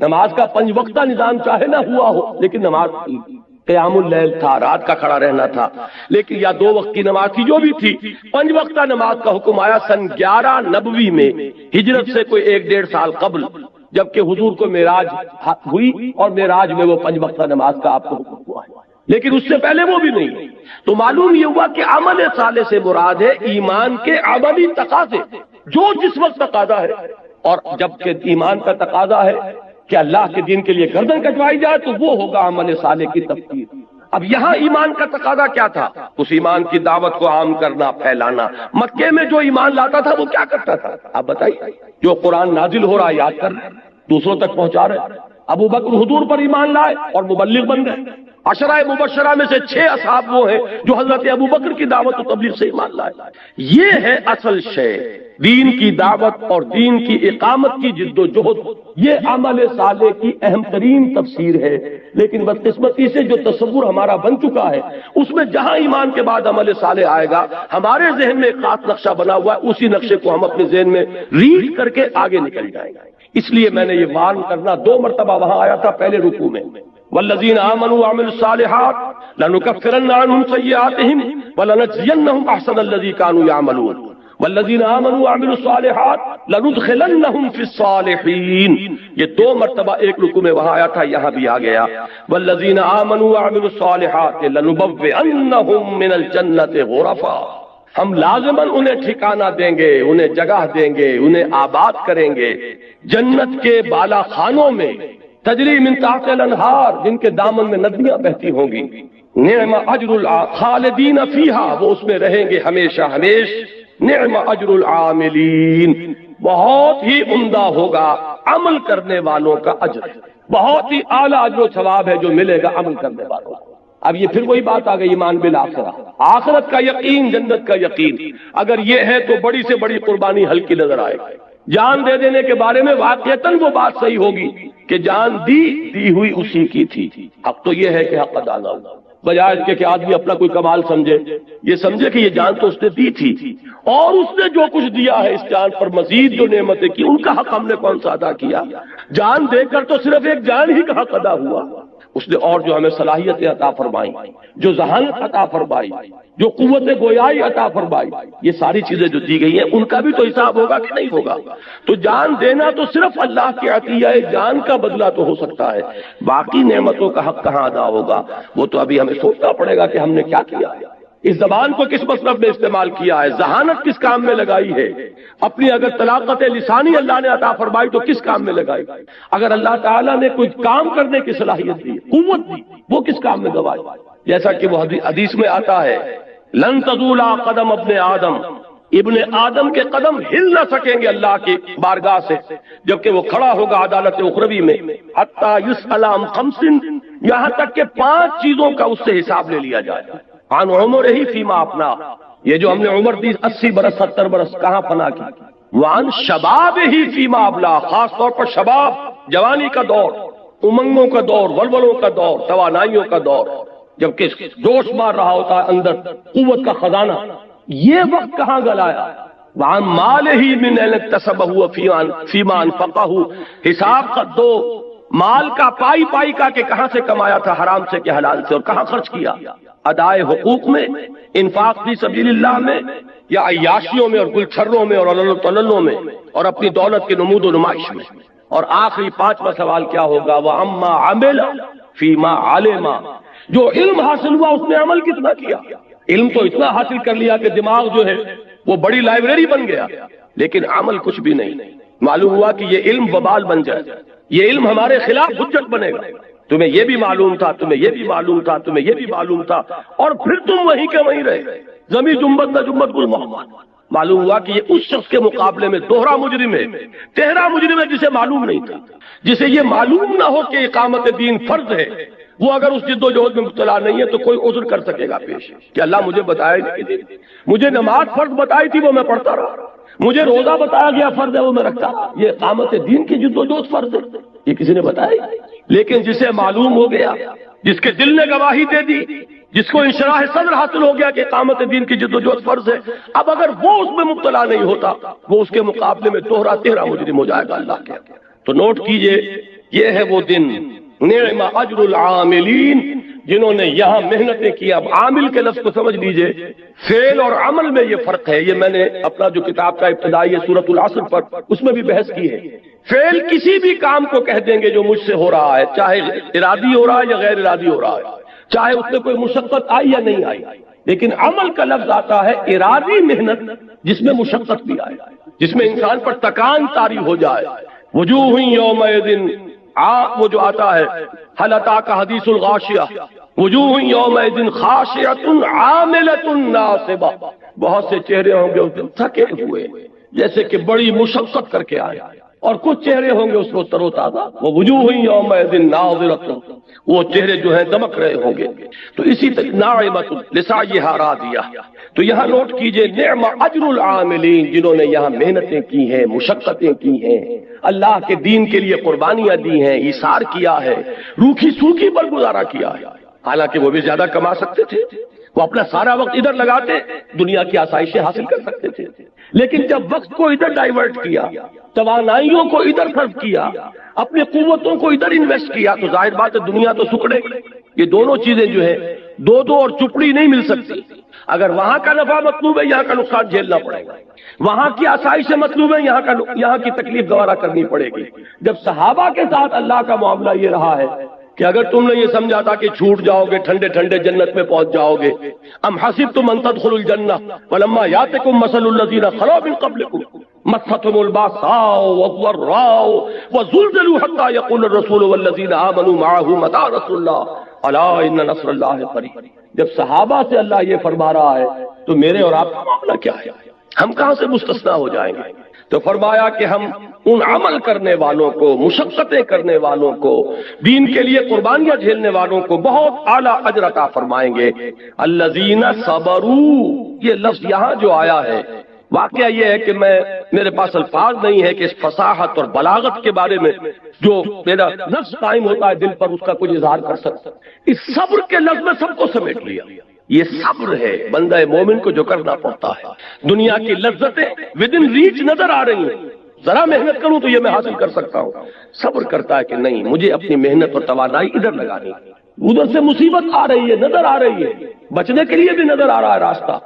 نماز کا 5 وقتہ نظام چاہے نہ ہوا ہو لیکن نماز تھی. قیام اللیل تھا، رات کا کھڑا رہنا تھا، لیکن یا 2 وقت کی نماز تھی جو بھی تھی. 5 وقتہ نماز کا حکم آیا سن 11 نبوی میں، ہجرت سے کوئی 1-1.5 سال قبل، جبکہ حضور کو معراج ہوئی اور معراج میں وہ 5 وقتہ نماز کا آپ کو حکم ہوا ہے. لیکن اس سے پہلے وہ بھی نہیں. تو معلوم یہ ہوا کہ عمل صالح سے مراد ہے ایمان کے عملی تقاضے، جو جس وقت تقاضا ہے. اور جبکہ ایمان کا تقاضا ہے کہ اللہ کے دین کے لیے گردن کٹوائی جائے تو وہ ہوگا عمل صالح کی تفسیر. اب یہاں ایمان کا تقاضا کیا تھا؟ اس ایمان کی دعوت کو عام کرنا، پھیلانا. مکے میں جو ایمان لاتا تھا وہ کیا کرتا تھا آپ بتائیے؟ جو قرآن نازل ہو رہا ہے یاد کر رہے، دوسروں تک پہنچا رہے. ابو بکر حضور پر ایمان لائے اور مبلغ بن گئے. عشرہ مبشرہ میں سے 6 اصحاب وہ ہیں جو حضرت ابو بکر کی دعوت و تبلیغ سے ایمان لائے. یہ ہے اصل شے، دین کی دعوت اور دین کی اقامت کی جد و جہد. یہ عمل صالح کی اہم ترین تفسیر ہے. لیکن بدقسمتی سے جو تصور ہمارا بن چکا ہے اس میں جہاں ایمان کے بعد عمل صالح آئے گا ہمارے ذہن میں ایک خاص نقشہ بنا ہوا ہے، اسی نقشے کو ہم اپنے ذہن میں ریڈ کر کے آگے نکل جائیں گے. اس لیے میں نے یہ وارن کرنا 2 مرتبہ وہاں آیا تھا پہلے رکوع میں. والذین آمنوا وعملوا الصالحات لنکفرن عنہم سیئاتہم ولنجزینہم احسن الذی کانوا یعملون والذین آمنوا وعملوا الصالحات لندخلنہم فی الصالحین. یہ 2 مرتبہ ایک رکوع میں وہاں آیا تھا، یہاں بھی آ گیا. والذین آمنوا وعملوا الصالحات لنبوئنہم من الجنۃ غرفا. ہم لازماً انہیں ٹھکانہ دیں گے، انہیں جگہ دیں گے، انہیں آباد کریں گے جنت کے بالا خانوں میں، تجری من تحت الانہار، جن کے دامن میں ندیاں بہتی ہوں گی. نعم اجر الخالدین فیہا، وہ اس میں رہیں گے ہمیشہ ہمیش. نعم اجر العاملین، بہت ہی عمدہ ہوگا عمل کرنے والوں کا اجر. بہت ہی اعلیٰ اجر و ثواب ہے جو ملے گا عمل کرنے والوں کو. اب یہ پھر وہی بات آ گئی ایمان بالآخرہ، آخرت کا یقین، جنت کا یقین. اگر یہ ہے تو بڑی سے بڑی قربانی ہلکی نظر آئے گی. جان دے دینے کے بارے میں واقعتاً وہ بات صحیح ہوگی کہ جان دی ہوئی اسی کی تھی. اب تو یہ ہے کہ حق ادا نہ ہو، بجائے اس کے کہ آدمی اپنا کوئی کمال سمجھے. یہ سمجھے کہ یہ جان تو اس نے دی تھی اور اس نے جو کچھ دیا ہے اس جان پر مزید جو نعمتیں کی ان کا حق ہم نے کون سا ادا کیا. جان دے کر تو صرف ایک جان ہی کا حق ادا ہوا. اس نے اور جو ہمیں صلاحیتیں عطا فرمائی، جو ذہانت عطا فرمائی، جو قوت گویائی عطا فرمائی، یہ ساری چیزیں جو دی گئی ہیں ان کا بھی تو حساب ہوگا کہ نہیں ہوگا. تو جان دینا تو صرف اللہ کے عطیہ جان کا بدلہ تو ہو سکتا ہے، باقی نعمتوں کا حق کہاں ادا ہوگا وہ تو ابھی ہمیں سوچنا پڑے گا کہ ہم نے کیا کیا. اس زبان کو کس مطلب میں استعمال کیا ہے، ذہانت کس کام میں لگائی ہے، اپنی اگر طلاقت لسانی اللہ نے عطا فرمائی تو کس کام میں لگائی. اگر اللہ تعالیٰ نے کوئی کام کرنے کی صلاحیت دی، قوت دی، وہ کس کام میں گوائی. جیسا کہ وہ حدیث میں آتا ہے لن تزول قدم ابن آدم، ابن آدم کے قدم ہل نہ سکیں گے اللہ کی بارگاہ سے جبکہ وہ کھڑا ہوگا عدالت اخروی میں، حتی یسأل عن خمس، یہاں تک کہ 5 چیزوں کا اس سے حساب لے لیا جائے. عن عمرہ فیما اپنا، یہ جو ہم نے عمر دی 80 برس 70 برس کہاں فنا کی. وعن شبابہ فیما ابلا، خاص طور پر شباب، جوانی کا دور، امنگوں کا دور، ولولوں کا دور، توانائیوں کا دور. جبکہ جوش مار رہا ہوتا ہے اندر قوت کا خزانہ، یہ وقت کہاں گلایا؟ وعن مالہ من این اکتسبہ فیما انفقہ، حساب کا دو مال کا پائی پائی کا کہ کہاں سے کمایا تھا، حرام سے کہ حلال سے، اور کہاں خرچ کیا، ادائے حقوق میں، انفاق فی سبیل اللہ میں، یا عیاشیوں میں اور گلچھروں میں اور علل و تللوں میں اور اپنی دولت کی نمود و نمائش میں۔ اور آخری پانچواں سوال کیا ہوگا؟ وَعَمَّا عَمِلَ فِيمَا عَلِمَ، جو علم حاصل ہوا اس میں عمل کتنا کیا؟ علم تو اتنا حاصل کر لیا کہ دماغ جو ہے وہ بڑی لائبریری بن گیا، لیکن عمل کچھ بھی نہیں۔ معلوم ہوا کہ یہ علم وبال بن جائے، یہ علم ہمارے خلاف حجت بنے گا، تمہیں یہ بھی معلوم تھا، تمہیں یہ بھی معلوم تھا، تمہیں یہ بھی معلوم تھا، اور پھر تم وہیں کے وہیں رہے، زمیں جنبت نہ جنبت گل محمد۔ معلوم ہوا کہ یہ اس شخص کے مقابلے میں دوہرا مجرم ہے، تہرا مجرم ہے، جسے معلوم نہیں تھا، جسے یہ معلوم نہ ہو کہ اقامت دین فرض ہے، وہ اگر اس جد و جہد میں مبتلا نہیں ہے تو کوئی عذر کر سکے گا پیش کہ اللہ مجھے بتایا نہیں، مجھے نماز فرض بتائی تھی وہ میں پڑھتا رہا، مجھے روزہ بتایا گیا فرض ہے وہ میں رکھتا رہا، یہ اقامت دین کی جد و جہد فرض ہے، یہ کسی نے بتایا؟ لیکن جسے معلوم ہو گیا، جس کے دل نے گواہی دے دی، جس کو انشراح صدر حاصل ہو گیا کہ اقامت دین کی جد و جہد فرض ہے، اب اگر وہ اس میں مبتلا نہیں ہوتا وہ اس کے مقابلے میں دوہرا تہرا مجرم ہو جائے گا اللہ کے۔ تو نوٹ کیجئے، یہ ہے وہ دن، نعم اجر العاملین، جنہوں نے یہاں محنتیں کی۔ اب عامل کے لفظ کو سمجھ لیجئے، فعل اور عمل میں یہ فرق ہے، یہ میں نے اپنا جو کتاب کا ابتدائی ہے سورۃ العصر پر، اس میں بھی بحث کی ہے۔ فعل کسی بھی کام کو کہہ دیں گے جو مجھ سے ہو رہا ہے، چاہے ارادی ہو رہا ہے یا غیر ارادی ہو رہا ہے، چاہے اس میں کوئی مشقت آئی یا نہیں آئی، لیکن عمل کا لفظ آتا ہے ارادی محنت جس میں مشقت بھی آئے، جس میں انسان پر تکان طاری ہو جائے۔ وجوہ یومئذ، وہ جو آتا ہے حل اتاک حدیث الغاشیہ، وجوہ یومئذ خاشعۃ عاملۃ ناصبہ، بہت سے چہرے ہوں گے اس دن تھکے ہوئے جیسے کہ بڑی مشقت کر کے آئے، اور کچھ چہرے ہوں گے اس کو تر و تازہ، وہ وجوہ یومئذ ناظرۃ، وہ چہرے جو ہیں دمک رہے ہوں گے۔ تو اسی طرح ناعمۃ لسعیھا راضیہ، تو یہاں نوٹ کیجئے نعم اجر العاملین، جنہوں نے یہاں محنتیں کی ہیں، مشقتیں کی ہیں، اللہ کے دین کے لیے قربانیاں دی ہیں، ایثار کیا ہے، روکھی سوکھی پر گزارا کیا ہے۔ حالانکہ وہ بھی زیادہ کما سکتے تھے، وہ اپنا سارا وقت ادھر لگاتے، دنیا کی آسائشیں حاصل کر سکتے تھے، لیکن جب وقت کو ادھر ڈائیورٹ کیا، توانائیوں کو ادھر صرف کیا، اپنی قوتوں کو ادھر انویسٹ کیا، تو ظاہر بات ہے دنیا تو سکڑے۔ یہ دونوں چیزیں جو ہے دو دو اور چپڑی نہیں مل سکتی، اگر وہاں کا نفع مطلوب ہے یہاں کا نقصان جھیلنا پڑے گا، وہاں کی آسائش مطلوب ہے یہاں کی تکلیف گوارا کرنی پڑے گی۔ جب صحابہ کے ساتھ اللہ کا معاملہ یہ رہا ہے کہ اگر تم نے یہ سمجھا تھا کہ چھوٹ جاؤ گے، ٹھنڈے ٹھنڈے جنت میں پہنچ جاؤ گے، ام حسبتم ان تدخلوا الجنہ ولما یاتکم مثل الذین خلوا من قبلکم مستهم الباساء والضراء وزلزلوا حتى يقول الرسول والذين آمنوا معه متى نصر الله الا ان نصر الله قریب۔ جب صحابہ سے اللہ یہ فرما رہا ہے تو میرے اور آپ کا معاملہ کیا ہے؟ ہم کہاں سے مستثنا ہو جائیں گے؟ تو فرمایا کہ ہم ان عمل کرنے والوں کو، مشقتیں کرنے والوں کو، دین کے لیے قربانیاں جھیلنے والوں کو بہت اعلیٰ اجر عطا فرمائیں گے۔ الذین صبروا، یہ لفظ یہاں جو آیا ہے، واقعہ یہ ہے کہ میرے پاس الفاظ نہیں ہے کہ اس فصاحت اور بلاغت کے بارے میں جو میرا نفس قائم ہوتا ہے دل پر اس کا کچھ اظہار کر سکتا۔ اس صبر کے لفظ میں سب کو سمیٹ لیا۔ یہ صبر ہے بندہ مومن کو جو کرنا پڑتا ہے۔ دنیا کی لذتیں ودن ریچ نظر آ رہی ہیں، ذرا محنت کروں تو یہ میں حاصل کر سکتا ہوں، صبر کرتا ہے کہ نہیں، مجھے اپنی محنت اور توانائی ادھر لگانی، ادھر سے مصیبت آ رہی ہے، نظر آ رہی ہے، بچنے کے لیے بھی نظر آ رہا ہے راستہ۔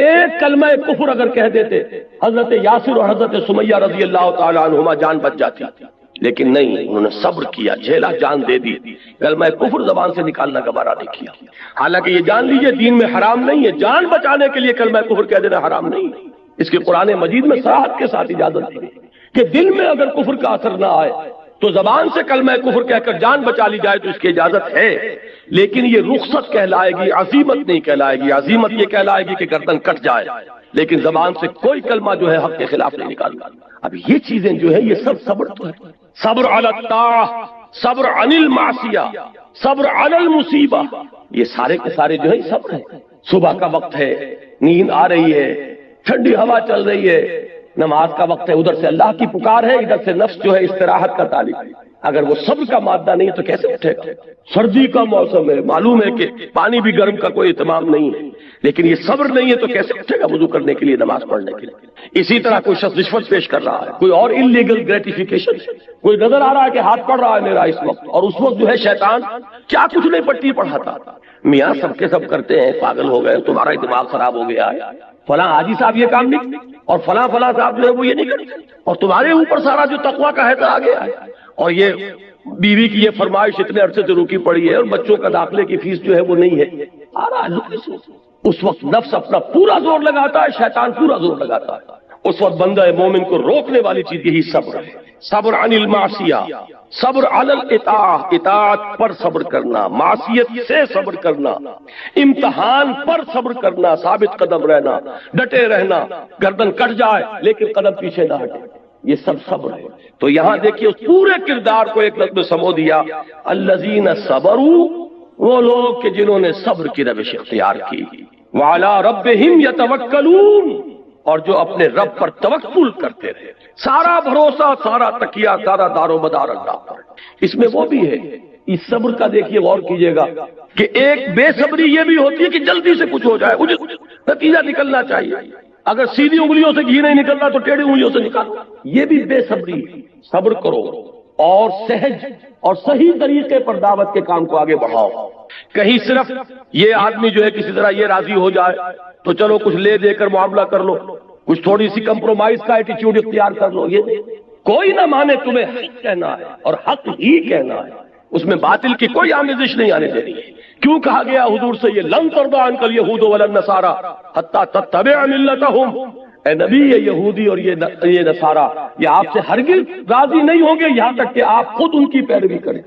ایک کلمہ کفر اگر کہہ دیتے حضرت یاسر اور حضرت سمیہ رضی اللہ تعالیٰ عنہما جان بچ جاتی، لیکن نہیں، انہوں نے صبر کیا، جھیلا، جان دے دی، کلمہ کفر زبان سے نکالنا گوارا نہیں کیا۔ حالانکہ یہ جان لیجئے دین میں حرام نہیں ہے، جان بچانے کے لیے کلمہ کفر کہہ دینا حرام نہیں، اس کے قرآن مجید میں صراحت کے ساتھ اجازت دی کہ دل میں اگر کفر کا اثر نہ آئے تو زبان سے کلمہ کفر کہہ کر جان بچا لی جائے تو اس کی اجازت ہے، لیکن یہ رخصت کہلائے گی، عزیمت نہیں کہلائے گی۔ عزیمت یہ کہلائے گی کہ گردن کٹ جائے، لیکن زبان سے کوئی کلمہ جو ہے حق کے خلاف نہیں نکالنا۔ اب یہ چیزیں جو ہے یہ سب صبر تو ہے، صبر علی الطاعہ، صبر عن المعصیہ، صبر علی المصیبہ، یہ سارے کے سارے جو ہے صبر ہے۔ صبح کا وقت ہے، نیند آ رہی ہے، ٹھنڈی ہوا چل رہی ہے، نماز کا وقت ہے، ادھر سے اللہ کی پکار ہے، ادھر سے نفس جو ہے استراحت کا طالب ہے۔ اگر وہ صبر کا مادہ نہیں ہے تو کیسے اٹھے گا؟ سردی کا موسم ہے، معلوم ہے کہ پانی بھی گرم کا کوئی اہتمام نہیں ہے، لیکن یہ صبر نہیں ہے تو کیسے اٹھے گا وضو کرنے کے لیے، نماز پڑھنے کے لیے؟ اسی طرح کوئی شخص رشوت پیش کر رہا ہے، کوئی اور انلیگل گریٹیفیکیشن، کوئی نظر آ رہا ہے کہ ہاتھ پڑ رہا ہے میرا اس وقت، اور اس وقت جو ہے شیطان کیا کچھ نہیں پٹی پڑھاتا، میاں سب کے سب کرتے ہیں، پاگل ہو گئے، تمہارا دماغ خراب ہو گیا ہے، فلاں حاجی صاحب یہ کام نہیں اور فلاں صاحب جو ہے وہ یہ نہیں کرتے، اور تمہارے اوپر سارا جو تقویٰ کا ہے آ گیا ہے، اور یہ بیوی کی یہ فرمائش اتنے عرصے سے رکی پڑی ہے، اور بچوں کا داخلے کی فیس جو ہے وہ نہیں ہے، آ رہا ہے۔ اس وقت نفس اپنا پورا زور لگاتا ہے، شیطان پورا زور لگاتا ہے، اس وقت بندہ مومن کو روکنے والی چیز یہی صبر ہے، صبر عن المعصیہ، صبر علی الاطاعہ، اطاعت پر صبر کرنا، معصیت سے صبر کرنا، امتحان پر صبر کرنا، ثابت قدم رہنا، ڈٹے رہنا، گردن کٹ جائے لیکن قدم پیچھے نہ ہٹے، یہ سب صبر ہے۔ تو یہاں دیکھیے اس پورے کردار کو ایک لفظ میں سمو دیا، الذین صبروا، وہ لوگ کہ جنہوں نے صبر کی روش اختیار کی، وعلی ربہم یتوکلون، اور جو اپنے رب پر توکل کرتے رہے، سارا بھروسہ، سارا تکیہ، سارا دار و مدار اللہ پر۔ اس میں وہ بھی ہے، اس صبر کا دیکھیے غور کیجئے گا کہ ایک بے صبری یہ بھی ہوتی ہے کہ جلدی سے کچھ ہو جائے، نتیجہ نکلنا چاہیے، اگر سیدھی انگلیوں سے گھی نہیں نکلنا تو ٹیڑھی انگلیوں سے نکالو، یہ بھی بے صبری۔ صبر کرو اور سہج اور صحیح طریقے پر دعوت کے کام کو آگے بڑھاؤ۔ کہیں صرف یہ آدمی جو ہے کسی طرح یہ راضی ہو جائے تو چلو کچھ لے دے کر معاملہ کر لو، کچھ تھوڑی سی کمپرومائز کا ایٹیچیوڈ اختیار کر لو، یہ کوئی نہ مانے، تمہیں حق کہنا ہے اور حق ہی کہنا ہے، اس میں باطل کی کوئی آمیزش نہیں آنے دینی ہے۔ کیوں کہا گیا حضور سے یہ لن ترضی عنک الیہود ولا النصارى حتی تتبع ملتہم، اے نبی یہ یہودی اور یہ نصارہ یہ آپ سے ہرگز راضی نہیں ہوں گے یہاں تک کہ آپ خود ان کی پیروی کریں،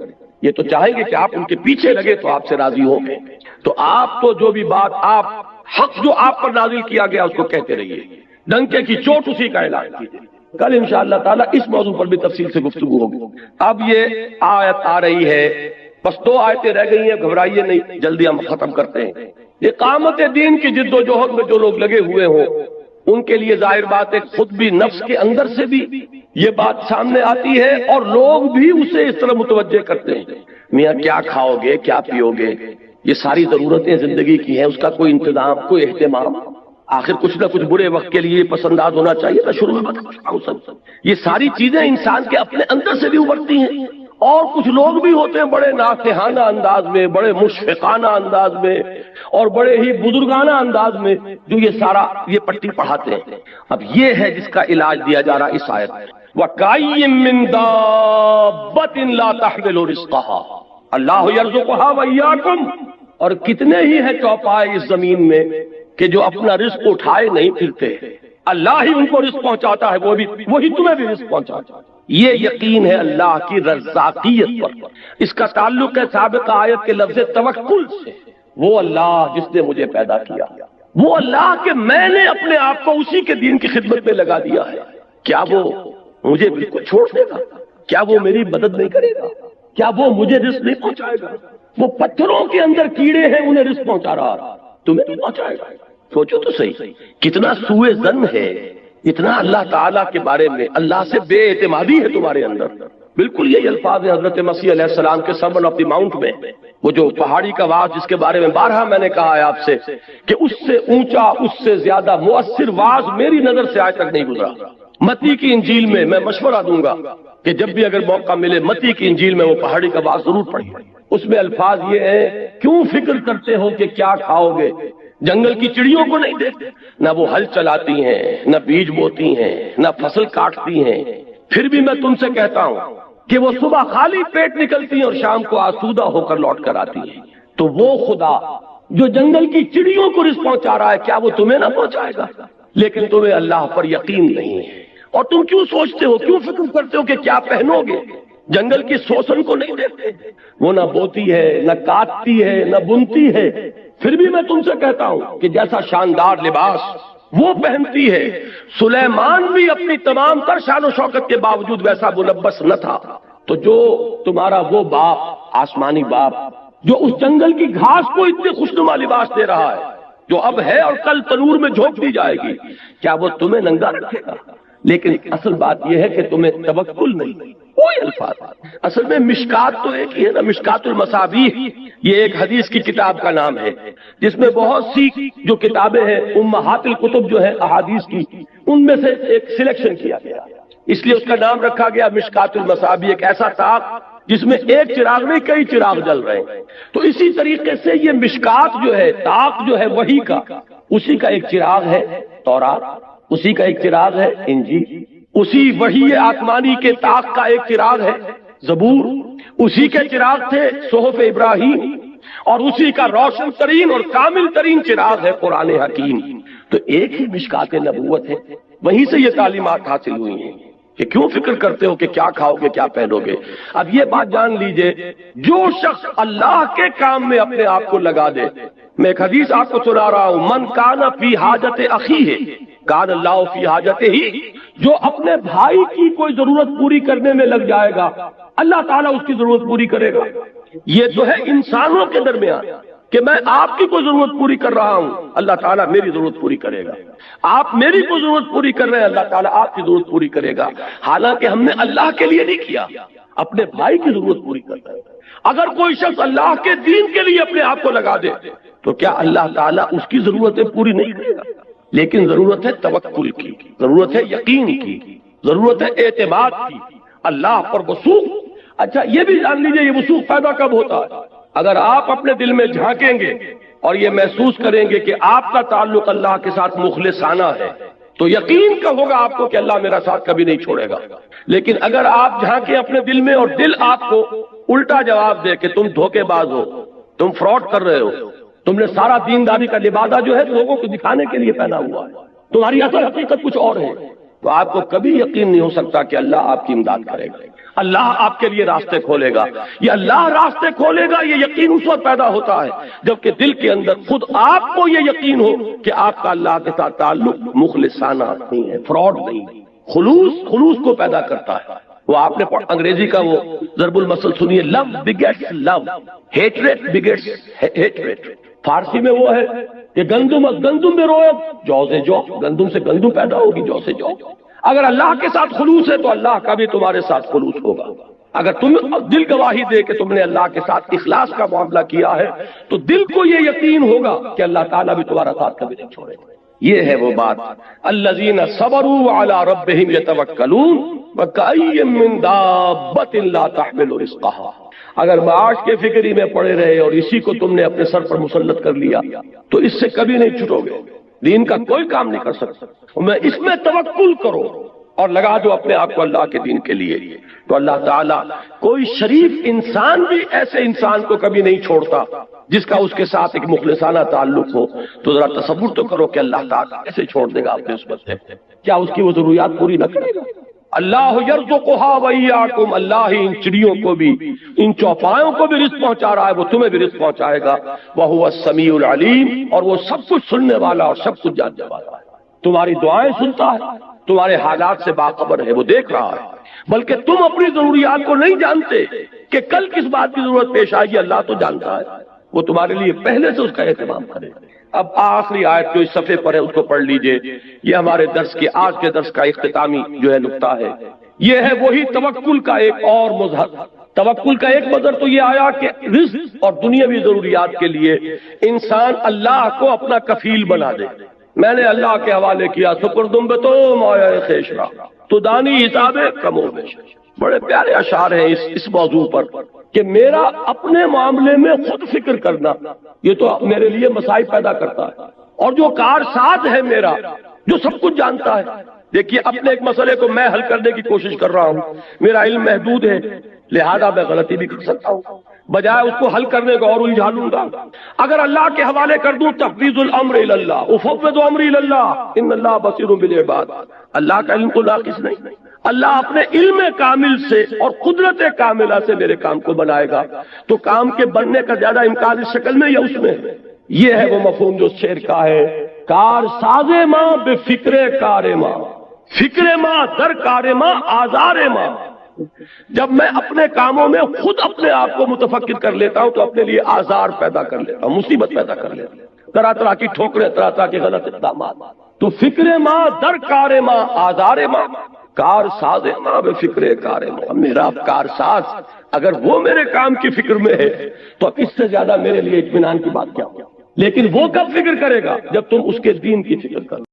یہ تو چاہیں گے کہ آپ ان کے پیچھے لگے تو آپ سے راضی ہوں گے۔ تو آپ تو جو بھی بات آپ حق جو آپ پر نازل کیا گیا اس کو کہتے رہیے، ڈنکے کی چوٹ اسی کا اعلان کیجیے۔ کل انشاءاللہ تعالیٰ اس موضوع پر بھی تفصیل سے گفتگو ہوگی۔ اب یہ آیت آ رہی ہے، بس 2 آیتیں رہ گئی ہیں، گھبرائیے نہیں، جلدی ہم ختم کرتے ہیں۔ اقامت دین کی جد و جہد میں جو لوگ لگے ہوئے ہوں ان کے لیے ظاہر بات ہے خود بھی نفس کے اندر سے بھی یہ بات سامنے آتی ہے اور لوگ بھی اسے اس طرح متوجہ کرتے ہیں، میاں کیا کھاؤ گے، کیا پیو گے، یہ ساری ضرورتیں زندگی کی ہیں، اس کا کوئی انتظام، کوئی اہتمام، آخر کچھ نہ کچھ برے وقت کے لیے پسنداز ہونا چاہیے نا، شروع میں بتا سب یہ ساری چیزیں انسان کے اپنے اندر سے بھی ابھرتی ہیں، اور کچھ لوگ بھی ہوتے ہیں بڑے ناصحانہ انداز میں، بڑے مشفقانہ انداز میں اور بڑے ہی بزرگانہ انداز میں جو یہ سارا یہ پٹی پڑھاتے ہیں۔ اب یہ ہے جس کا علاج دیا جا رہا اس آیت میں، وَكَأَيٍّ مِّن دَابَّةٍ لَا تَحْمِلُ رِزْقَهَا اللَّهُ يَرْزُقُهَا وَإِيَّاكُمْ، اور کتنے ہی ہیں چوپائے اس زمین میں کہ جو اپنا رزق اٹھائے نہیں پھرتے، اللہ ہی ان کو رزق پہنچاتا ہے، وہی تمہیں بھی رزق پہنچاتا ہے۔ یہ یقین ہے اللہ کی رزاقیت پر۔ اس کا تعلق ہے سابقہ آیت کے لفظ توکل سے، وہ اللہ جس نے مجھے پیدا کیا، وہ اللہ کہ میں نے اپنے آپ کو اسی کے دین کی خدمت میں لگا دیا ہے، کیا وہ مجھے بالکل چھوڑ دے گا؟ کیا وہ میری مدد نہیں کرے گا؟ کیا وہ مجھے رزق نہیں پہنچائے گا؟ وہ پتھروں کے اندر کیڑے ہیں انہیں رزق پہنچا رہا، تمہیں نہیں پہنچائے گا؟ سوچو تو صحیح، کتنا سوء ظن ہے، اتنا اللہ تعالیٰ کے بارے میں اللہ سے بے اعتمادی ہے تمہارے اندر۔ بالکل یہی الفاظ ہیں حضرت مسیح علیہ السلام کے سرمن آف دی ماؤنٹ میں، وہ جو پہاڑی کا واعظ جس کے بارے میں بارہا میں نے کہا ہے آپ سے کہ اس سے اونچا، اس سے زیادہ مؤثر واعظ میری نظر سے آج تک نہیں گزرا۔ متی کی انجیل میں میں مشورہ دوں گا کہ جب بھی اگر موقع ملے متی کی انجیل میں وہ پہاڑی کا واعظ ضرور پڑھیے۔ اس میں الفاظ یہ ہیں، کیوں فکر کرتے ہو کہ کیا کھاؤ گے؟ جنگل کی چڑیوں کو نہیں دیکھتے؟ نہ وہ ہل چلاتی ہیں، نہ بیج بوتی ہیں، نہ فصل کاٹتی ہیں، پھر بھی میں تم سے کہتا ہوں کہ وہ صبح خالی پیٹ نکلتی ہیں اور شام کو آسودہ ہو کر لوٹ کر آتی ہیں۔ تو وہ خدا جو جنگل کی چڑیوں کو رزق پہنچا رہا ہے، کیا وہ تمہیں نہ پہنچائے گا؟ لیکن تمہیں اللہ پر یقین نہیں ہے، اور تم کیوں سوچتے ہو، کیوں فکر کرتے ہو کہ کیا پہنو گے؟ جنگل کی سوسن کو نہیں دیکھتے؟ وہ نہ بوتی ہے، نہ کاٹتی ہے، نہ بنتی ہے، پھر بھی میں تم سے کہتا ہوں کہ جیسا شاندار لباس وہ پہنتی ہے، سلیمان بھی اپنی تمام تر شان و شوکت کے باوجود ویسا ملبس نہ تھا۔ تو جو تمہارا وہ باپ، آسمانی باپ، جو اس جنگل کی گھاس کو اتنے خوشنما لباس دے رہا ہے جو اب ہے اور کل تنور میں جھونک دی جائے گی، کیا وہ تمہیں ننگا رکھے گا؟ لیکن اصل بات یہ ہے کہ تمہیں توکل نہیں، کوئی الفاظ۔ اصل میں مشکات تو ایک ہی ہے نا، مشکات المصابیح، یہ ایک حدیث کی کتاب کا نام ہے جس میں بہت سی جو کتابیں ہیں امہات الکتب جو ہے احادیث کی، ان میں سے ایک سلیکشن کیا گیا، اس لیے اس کا نام رکھا گیا مشکات المصابیح، ایک ایسا طاق جس میں ایک چراغ نہیں کئی چراغ جل رہے ہیں۔ تو اسی طریقے سے یہ مشکات جو ہے، طاق جو ہے وحی کا، اسی کا ایک چراغ ہے تورات، اسی کا ایک چراغ ہے انجیل، اسی وحی آسمانی کے طاق کا ایک چراغ ہے زبور، اسی کے چراغ تھے صحف ابراہیم، اور اسی کا روشن ترین اور کامل ترین چراغ ہے قرآن حکیم۔ تو ایک ہی مشکات نبوت ہے، وہیں سے یہ تعلیمات حاصل ہوئی ہیں کہ کیوں فکر کرتے ہو کہ کیا کھاؤ گے کیا پہنو گے۔ اب یہ بات جان لیجئے، جو شخص اللہ کے کام میں اپنے آپ کو لگا دے، میں ایک حدیث آپ کو سنا رہا ہوں، من کان فی حاجت اخیہ کان اللہ فی حاجتہ ہی، جو اپنے بھائی کی کوئی ضرورت پوری کرنے میں لگ جائے گا اللہ تعالیٰ اس کی ضرورت پوری کرے گا۔ یہ تو ہے انسانوں کے درمیان کہ میں آپ کی کوئی ضرورت پوری کر رہا ہوں، اللہ تعالیٰ میری ضرورت پوری کرے گا، آپ میری کوئی ضرورت پوری کر رہے ہیں، اللہ تعالیٰ آپ کی ضرورت پوری کرے گا۔ حالانکہ ہم نے اللہ کے لیے نہیں کیا، اپنے بھائی کی ضرورت پوری کر رہے ہیں۔ اگر کوئی شخص اللہ کے دین کے لیے اپنے آپ کو لگا دے تو کیا اللہ تعالیٰ اس کی ضرورتیں پوری نہیں کرے گا؟ لیکن ضرورت ہے توکل کی، ضرورت ہے یقین کی، ضرورت ہے اعتماد کی، اللہ پر وثوق۔ اچھا یہ بھی جان لیجئے یہ وثوق پیدا کب ہوتا ہے؟ اگر آپ اپنے دل میں جھانکیں گے اور یہ محسوس کریں گے کہ آپ کا تعلق اللہ کے ساتھ مخلصانہ ہے تو یقین کا ہوگا آپ کو کہ اللہ میرا ساتھ کبھی نہیں چھوڑے گا۔ لیکن اگر آپ جھانکیں اپنے دل میں اور دل آپ کو الٹا جواب دے کہ تم دھوکے باز ہو، تم فراڈ کر رہے ہو، تم نے سارا دینداری کا لبادہ جو ہے لوگوں کو دکھانے کے لیے پہنا ہوا ہے، تمہاری اصل حقیقت کچھ اور ہے، تو آپ کو کبھی یقین نہیں ہو سکتا کہ اللہ آپ کی امداد کرے گا، اللہ آپ کے لیے راستے کھولے گا۔ یہ اللہ راستے کھولے گا، یہ یقین اس وقت پیدا ہوتا ہے جبکہ دل کے اندر خود آپ کو یہ یقین ہو کہ آپ کا اللہ کے ساتھ تعلق مخلصانہ نہیں ہے، فراڈ نہیں ہے۔ خلوص کو پیدا کرتا ہے۔ وہ آپ نے انگریزی کا وہ ضرب المثل سنیے، لو بگیٹس لو، ہیٹریٹ بگیٹس ہیٹریٹ۔ فارسی میں وہ ہے کہ گندم میں روئے جو سے جو، گندم سے گندم پیدا ہوگی، جو سے جو۔ اگر اللہ کے ساتھ خلوص ہے تو اللہ کا بھی تمہارے ساتھ خلوص ہوگا۔ اگر تم دل گواہی دے کہ تم نے اللہ کے ساتھ اخلاص کا معاملہ کیا ہے تو دل کو یہ یقین ہوگا کہ اللہ تعالیٰ بھی تمہارا ساتھ کبھی نہیں چھوڑے گا۔ یہ ہے وہ بات، الذین صبروا علی ربہم یتوکلون وکأی من دابۃ لا تحمل رزقها۔ اگر معاش کے فکری میں پڑے رہے اور اسی کو تم نے اپنے سر پر مسلط کر لیا تو اس سے کبھی نہیں چھٹو گے، دین کا کوئی کام نہیں کر سکتا۔ میں اس میں توکل کرو اور لگا دو اپنے آپ کو اللہ کے دین کے لیے، تو اللہ تعالیٰ کوئی شریف انسان بھی ایسے انسان کو کبھی نہیں چھوڑتا جس کا اس کے ساتھ ایک مخلصانہ تعلق ہو۔ تو ذرا تصور تو کرو کہ اللہ تعالیٰ کیسے چھوڑ دے گا اپنے اس بندے کو؟ کیا اس کی وہ ضروریات پوری نہ کرے گا؟ اللہ یرزقها وإیاکم، اللہ ہی ان چڑیوں کو بھی، ان چوپایوں کو بھی رزق پہنچا رہا ہے، وہ تمہیں بھی رزق پہنچائے گا۔ وہو السمیع العلیم، اور وہ سب کچھ سننے والا اور سب کچھ جاننے والا ہے، تمہاری دعائیں سنتا ہے، تمہارے حالات سے باخبر ہے، وہ دیکھ رہا ہے۔ بلکہ تم اپنی ضروریات کو نہیں جانتے کہ کل کس بات کی ضرورت پیش آئے گی، اللہ تو جانتا ہے، وہ تمہارے لیے پہلے سے اس کا اہتمام کرے۔ اب آخری آیت جو اس صفحے پر ہے اس کو پڑھ لیجئے، یہ ہمارے درس کے آج کے درس کا اختتامی جو ہے نقطہ ہے، یہ ہے وہی توکل کا ایک اور مظہر۔ توکل کا ایک مظہر تو یہ آیا کہ رزق اور دنیاوی ضروریات کے لیے انسان اللہ کو اپنا کفیل بنا دے۔ میں نے اللہ کے حوالے کیا، سپردم بے تو مایا خیشرا تو دانی حساب کم و بیش۔ بڑے پیارے اشعار ہیں اس موضوع پر کہ میرا اپنے معاملے میں خود فکر کرنا یہ تو میرے لیے مسائل پیدا کرتا ہے، اور جو کارساز ہے میرا جو سب کچھ جانتا ہے۔ دیکھیے اپنے ایک مسئلے کو میں حل کرنے کی کوشش کر رہا ہوں، میرا علم محدود ہے لہذا میں غلطی بھی کر سکتا ہوں، بجائے اس کو حل کرنے کو اور الجھا لوں گا۔ اگر اللہ کے حوالے کر دوں تفویض الامر الی اللہ، افوض امری الی اللہ ان اللہ بصیر بالعباد، اللہ کا علم تو ناقص نہیں، اللہ اپنے علم کامل سے اور قدرت کاملہ سے میرے کام کو بنائے گا، تو کام کے بننے کا زیادہ امکان اس شکل میں یا اس میں ہے۔ یہ ہے وہ مفہوم جو شعر کا ہے، کار ساز ماں بے فکر کار ماں، فکر ماں در کار ماں آزار ماں۔ جب میں اپنے کاموں میں خود اپنے آپ کو متفکر کر لیتا ہوں تو اپنے لیے آزار پیدا کر لیتا ہوں، مصیبت پیدا کر لیتا ہوں، طرح طرح کی ٹھوکریں، طرح طرح کے غلط اقدامات۔ تو فکر ماں در کار ماں آزار ماں، کار ساز ماں بے فکر کار ماں، میرا کار ساز اگر وہ میرے کام کی فکر میں ہے تو اب اس سے زیادہ میرے لیے اطمینان کی بات کیا ہو؟ لیکن وہ کب فکر کرے گا؟ جب تم اس کے دین کی فکر کرو۔